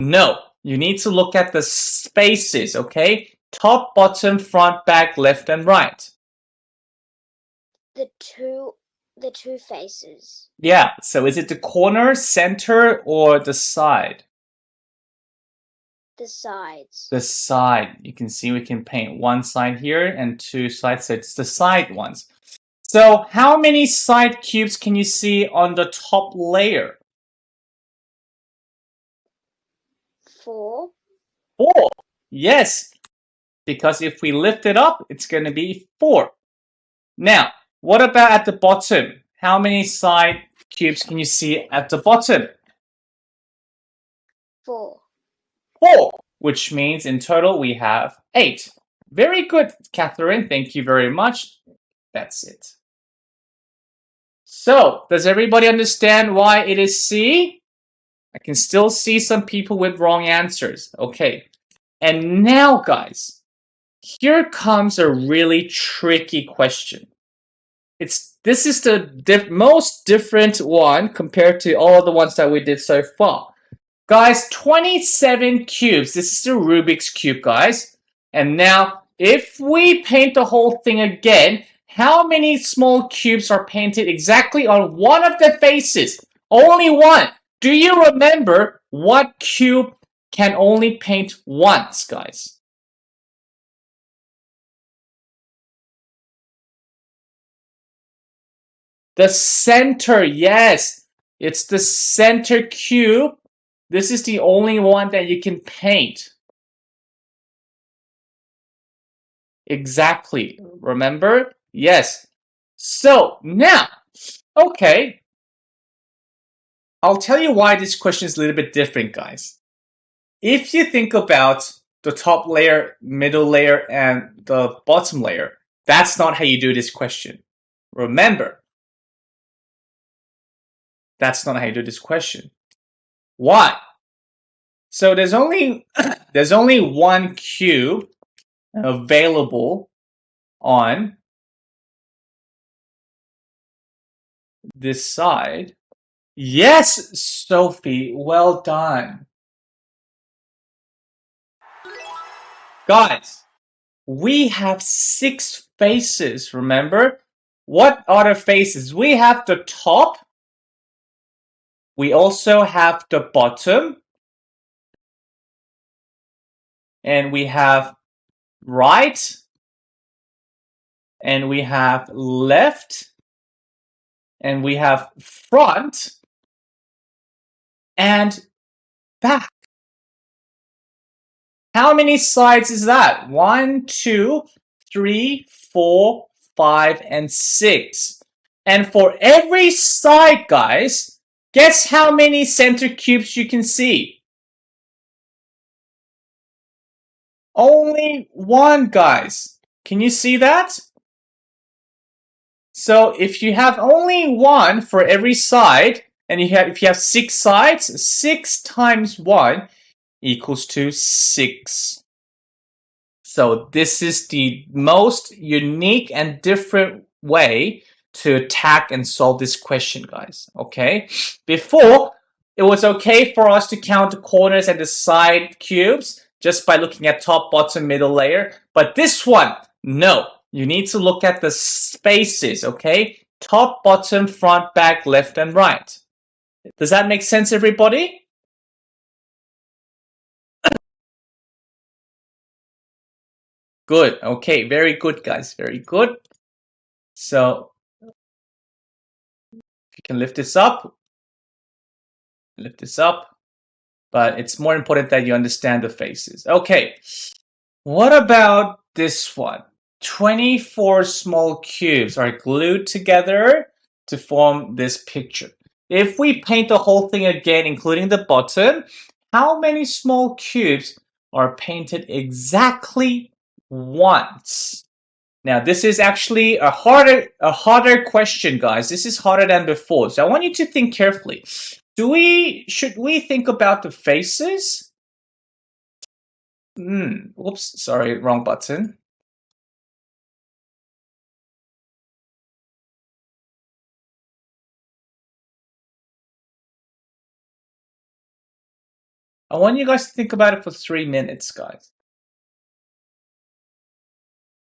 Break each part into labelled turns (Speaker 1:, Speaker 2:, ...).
Speaker 1: No, you need to look at the spaces, okay? Top, bottom, front, back, left, and right.
Speaker 2: The two faces.
Speaker 1: Yeah, so is it the corner, center, or the side?
Speaker 2: The sides.
Speaker 1: The side. You can see we can paint one side here and two sides, so it's the side ones. So how many side cubes can you see on the top layer?
Speaker 2: 4.
Speaker 1: 4. Yes, because if we lift it up, it's going to be 4. Now, what about at the bottom? How many side cubes can you see at the bottom?
Speaker 2: 4.
Speaker 1: 4, which means in total we have 8. Very good, Catherine. Thank you very much. That's it. So, does everybody understand why it is C? I can still see some people with wrong answers. Okay. And now, guys, here comes a really tricky question. This is the most different one compared to all the ones that we did so far. Guys, 27 cubes. This is the Rubik's Cube, guys. And now, if we paint the whole thing again, how many small cubes are painted exactly on one of the faces? Only one. Do you remember what cube can only paint once, guys? The center, yes. It's the center cube. This is the only one that you can paint. Exactly. Remember? Yes. So now, okay, I'll tell you why this question is a little bit different, guys. If you think about the top layer, middle layer, and the bottom layer, that's not how you do this question. Remember, that's not how you do this question. Why? So there's only there's only one cube available on this side. Yes, Sophie, well done. Guys, we have 6 faces, remember? What are the faces? We have the top. We also have the bottom. And we have right. And we have left. And we have front. And back. How many sides is that? 1, 2, 3, 4, 5, and 6. And for every side, guys, guess how many center cubes you can see? Only one, guys. Can you see that? So if you have only one for every side, and if you have 6 sides, 6 times 1 equals to 6. So this is the most unique and different way to attack and solve this question, guys. Okay? Before, it was okay for us to count the corners and the side cubes just by looking at top, bottom, middle layer. But this one, no. You need to look at the spaces, okay? Top, bottom, front, back, left, and right. Does that make sense, everybody? Good. Okay, very good, guys. Very good. So if you can lift this up, but it's more important that you understand the faces. Okay, what about this one? 24 small cubes are glued together to form this picture. If we paint the whole thing again, including the bottom, how many small cubes are painted exactly once? Now, this is actually a harder question, guys. This is harder than before. So I want you to think carefully. Should we think about the faces? Oops, sorry, wrong button. I want you guys to think about it for 3 minutes, guys.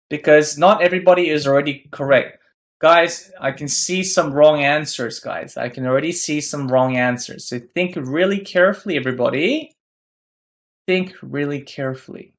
Speaker 1: Because not everybody is already correct. Guys, I can see some wrong answers, guys. I can already see some wrong answers. So think really carefully, everybody. Think really carefully.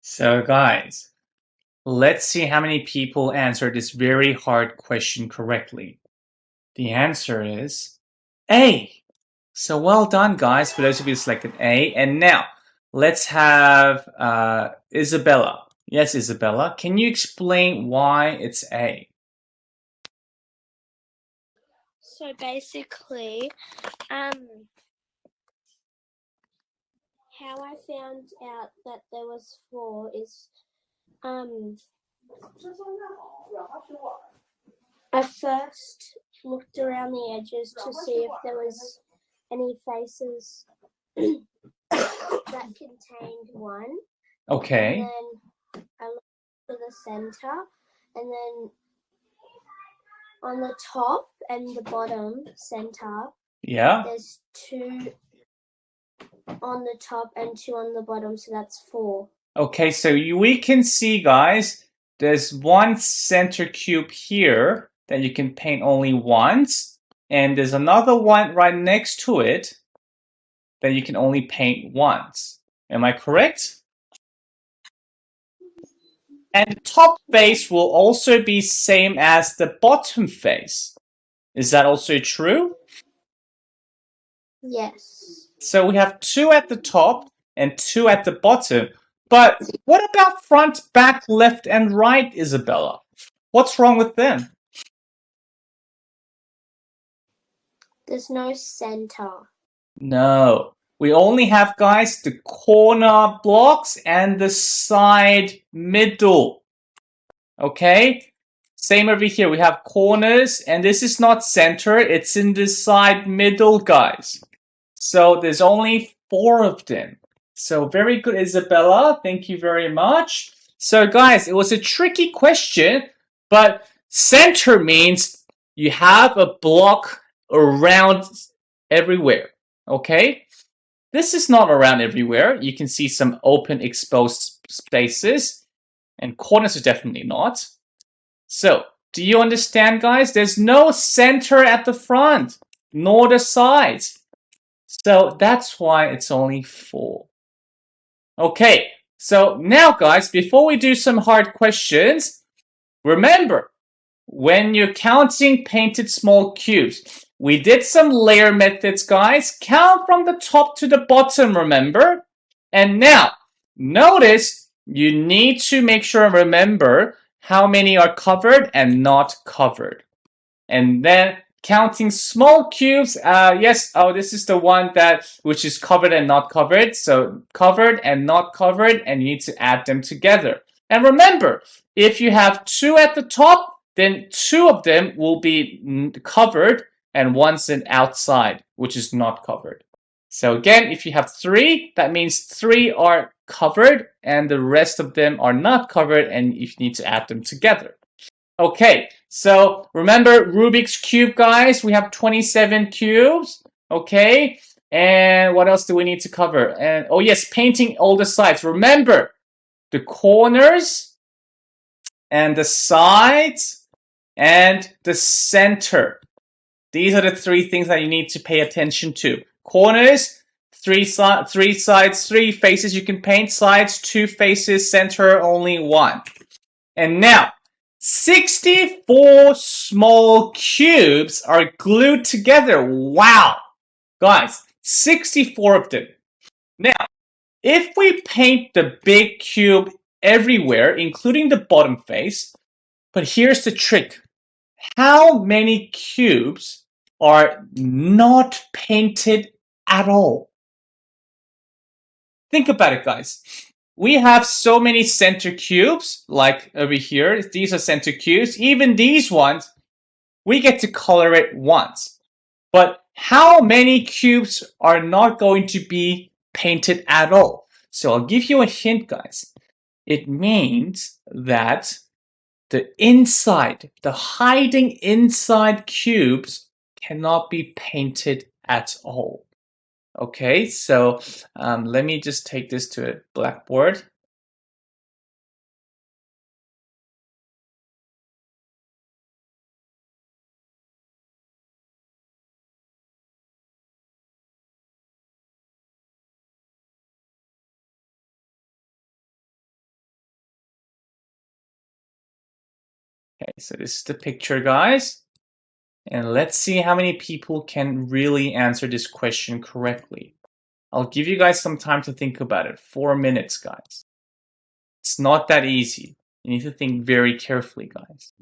Speaker 1: So guys, let's see how many people answered this very hard question correctly. The answer is A. So well done, guys, for those of you who selected A. And now, let's have Isabella. Yes, Isabella. Can you explain why it's A?
Speaker 2: So basically, how I found out that there was 4 is I first looked around the edges to see if there was any faces that contained 1.
Speaker 1: Okay.
Speaker 2: And then I looked for the center, and then on the top and the bottom center,
Speaker 1: Yeah.
Speaker 2: there's 2 on the top and 2 on the bottom, so that's 4.
Speaker 1: Okay, so we can see, guys, there's one center cube here that you can paint only once, and there's another one right next to it that you can only paint once. Am I correct? And the top face will also be same as the bottom face. Is that also true?
Speaker 2: Yes.
Speaker 1: So we have 2 at the top and 2 at the bottom. But what about front, back, left, and right, Isabella? What's wrong with them?
Speaker 2: There's no center.
Speaker 1: No. We only have, guys, the corner blocks and the side middle. Okay? Same over here. We have corners, and this is not center. It's in the side middle, guys. So there's only 4 of them. So very good, Isabella. Thank you very much. So guys, it was a tricky question, but center means you have a block around everywhere. Okay? This is not around everywhere. You can see some open exposed spaces, and corners are definitely not. So, do you understand, guys? There's no center at the front, nor the sides. So that's why it's only 4. Okay, so now, guys, before we do some hard questions, remember, when you're counting painted small cubes, we did some layer methods, guys. Count from the top to the bottom, remember? And now, notice you need to make sure and remember how many are covered and not covered. And then counting small cubes, yes, oh, this is the one that which is covered and not covered. So covered and not covered, and you need to add them together. And remember, if you have 2 at the top, then 2 of them will be covered and one's an outside, which is not covered. So again, if you have 3, that means 3 are covered and the rest of them are not covered, and you need to add them together. Okay, so remember Rubik's Cube, guys. We have 27 cubes. Okay, and what else do we need to cover? And oh yes, painting all the sides. Remember the corners and the sides and the center. These are the 3 things that you need to pay attention to. Corners, 3 sides, 3 faces you can paint. Sides, 2 faces. Center, only 1. And now, 64 small cubes are glued together. Wow! Guys, 64 of them. Now, if we paint the big cube everywhere, including the bottom face, but here's the trick. How many cubes are not painted at all? Think about it, guys. We have so many center cubes, like over here. These are center cubes. Even these ones, we get to color it once. But how many cubes are not going to be painted at all? So I'll give you a hint, guys. It means that the inside, the hiding inside cubes cannot be painted at all. Okay, so let me just take this to a blackboard. Okay, so this is the picture, guys. And let's see how many people can really answer this question correctly. I'll give you guys some time to think about it. 4 minutes, guys. It's not that easy. You need to think very carefully, guys.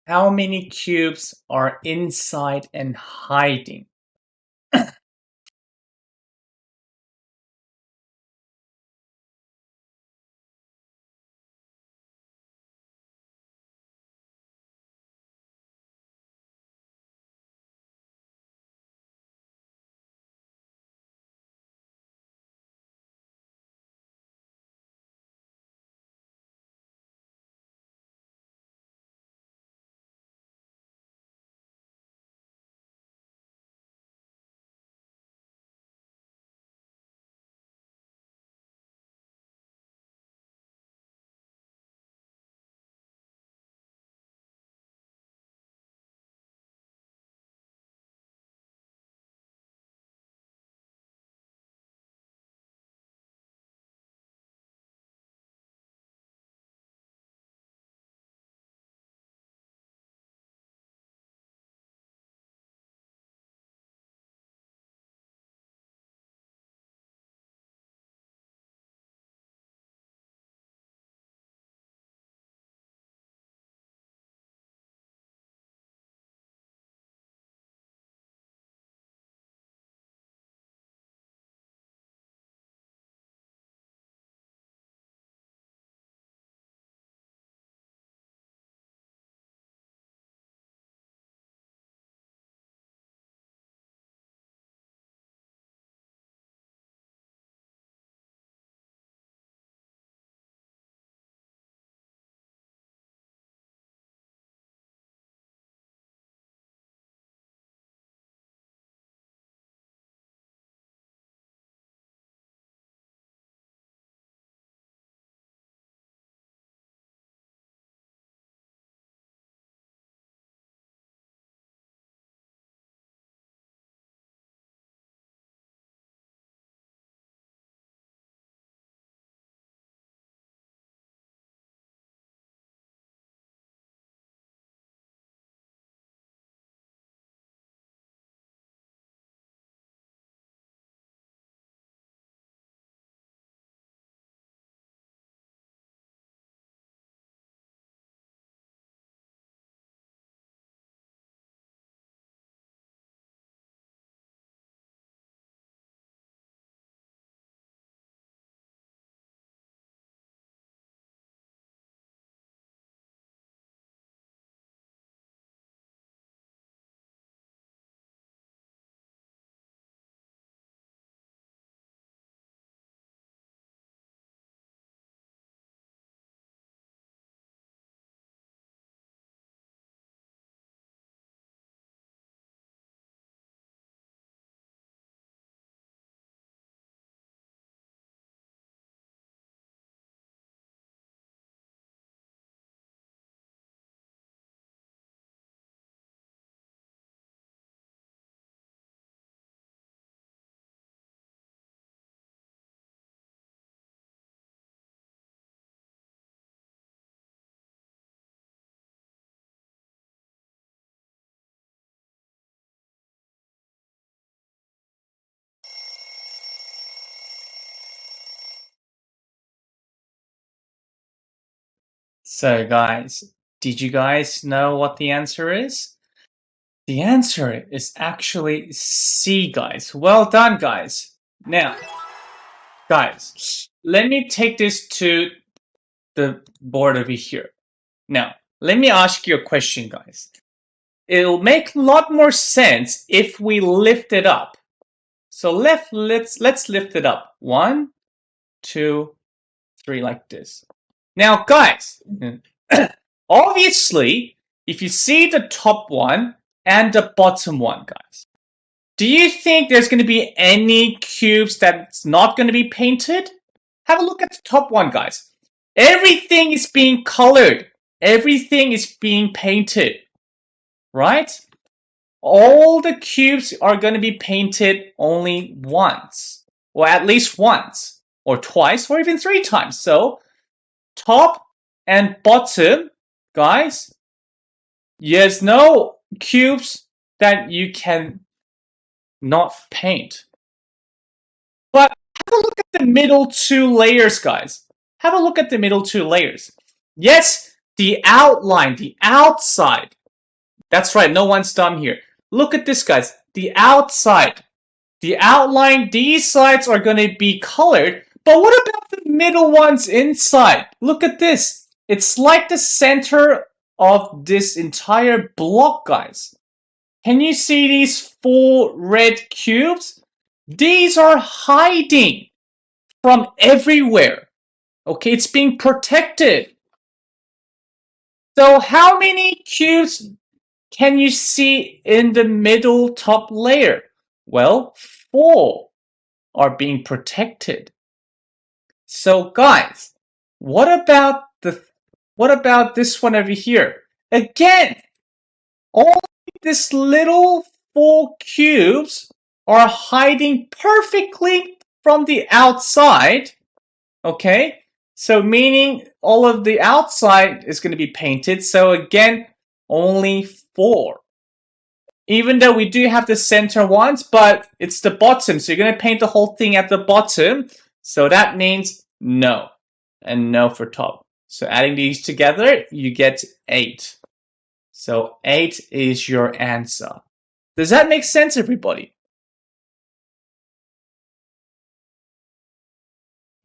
Speaker 1: How many cubes are inside and hiding? So guys, did you guys know what the answer is? The answer is actually C, guys. Well done, guys. Now, guys, let me take this to the board over here. Now, let me ask you a question, guys. It'll make a lot more sense if we lift it up. So let's lift it up. 1, 2, 3, like this. Now, guys, obviously, if you see the top one and the bottom one, guys, do you think there's going to be any cubes that's not going to be painted? Have a look at the top one, guys. Everything is being colored. Everything is being painted, right? All the cubes are going to be painted only once, or at least once, or twice, or even 3 times. So, top and bottom, guys, there's no cubes that you can not paint. But have a look at the middle 2 layers, guys. Have a look at the middle 2 layers. Yes, the outline, the outside. That's right, no one's dumb here. Look at this, guys. The outside. The outline, these sides are going to be colored. But what about the middle ones inside? Look at this. It's like the center of this entire block, guys. Can you see these 4 red cubes? These are hiding from everywhere. Okay, it's being protected. So how many cubes can you see in the middle top layer? Well, 4 are being protected. So guys, what about this one over here? Again, only this little 4 cubes are hiding perfectly from the outside. Okay, so meaning all of the outside is going to be painted. So again, only 4. Even though we do have the center ones, but it's the bottom. So you're going to paint the whole thing at the bottom. So that means no. And no for top. So adding these together, you get 8. So 8 is your answer. Does that make sense, everybody?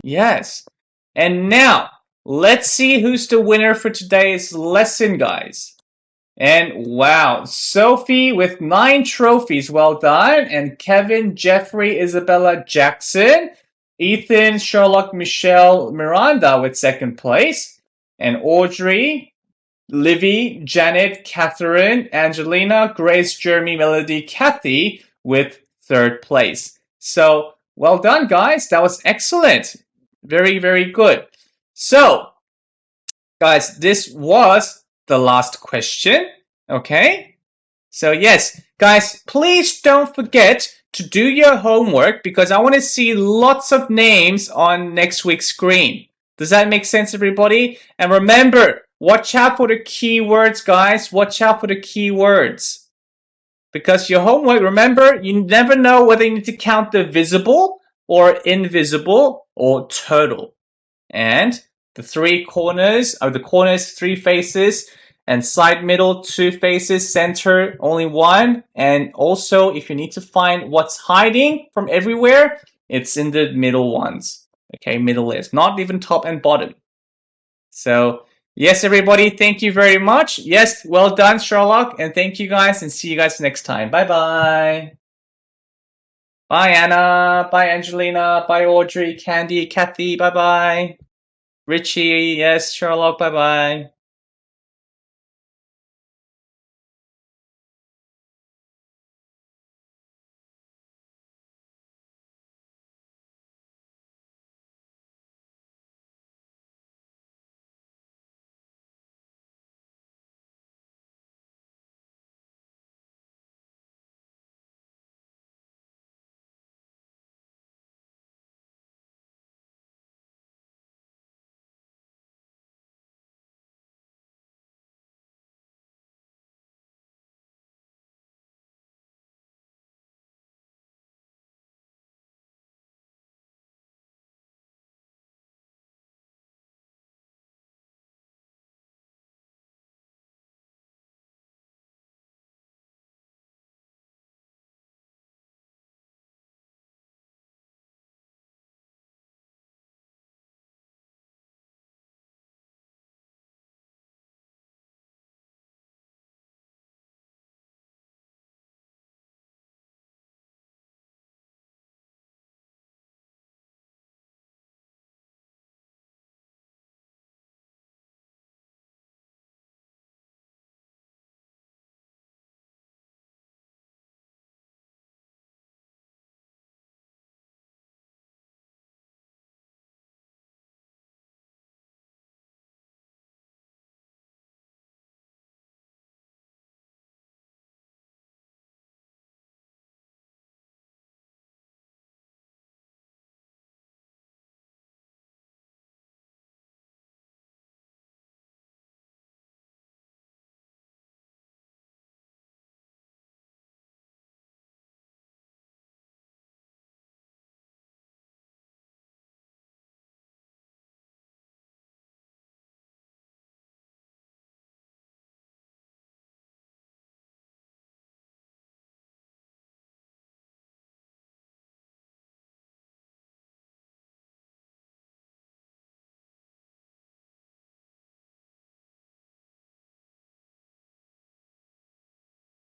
Speaker 1: Yes. And now, let's see who's the winner for today's lesson, guys. And wow, Sophie with 9 trophies, well done. And Kevin, Jeffrey, Isabella, Jackson, Ethan, Sherlock, Michelle, Miranda with 2nd place. And Audrey, Livy, Janet, Catherine, Angelina, Grace, Jeremy, Melody, Kathy with 3rd place. So, well done, guys. That was excellent. Very, very good. So, guys, this was the last question. Okay? So, yes, guys, please don't forget to do your homework because I want to see lots of names on next week's screen. Does that make sense, everybody? And remember, watch out for the keywords, guys. Watch out for the keywords. Because your homework, remember, you never know whether you need to count the visible or invisible or total. And the 3 corners are the corners, 3 faces, and side middle 2 faces, center only 1. And also, if you need to find what's hiding from everywhere, it's in the middle ones. Okay, middle layers, not even top and bottom. So, yes, everybody, thank you very much. Yes, well done, Sherlock, and thank you guys, and see you guys next time. Bye-bye. Bye, Anna. Bye, Angelina. Bye, Audrey, Candy, Kathy. Bye-bye. Richie, yes, Sherlock, bye-bye.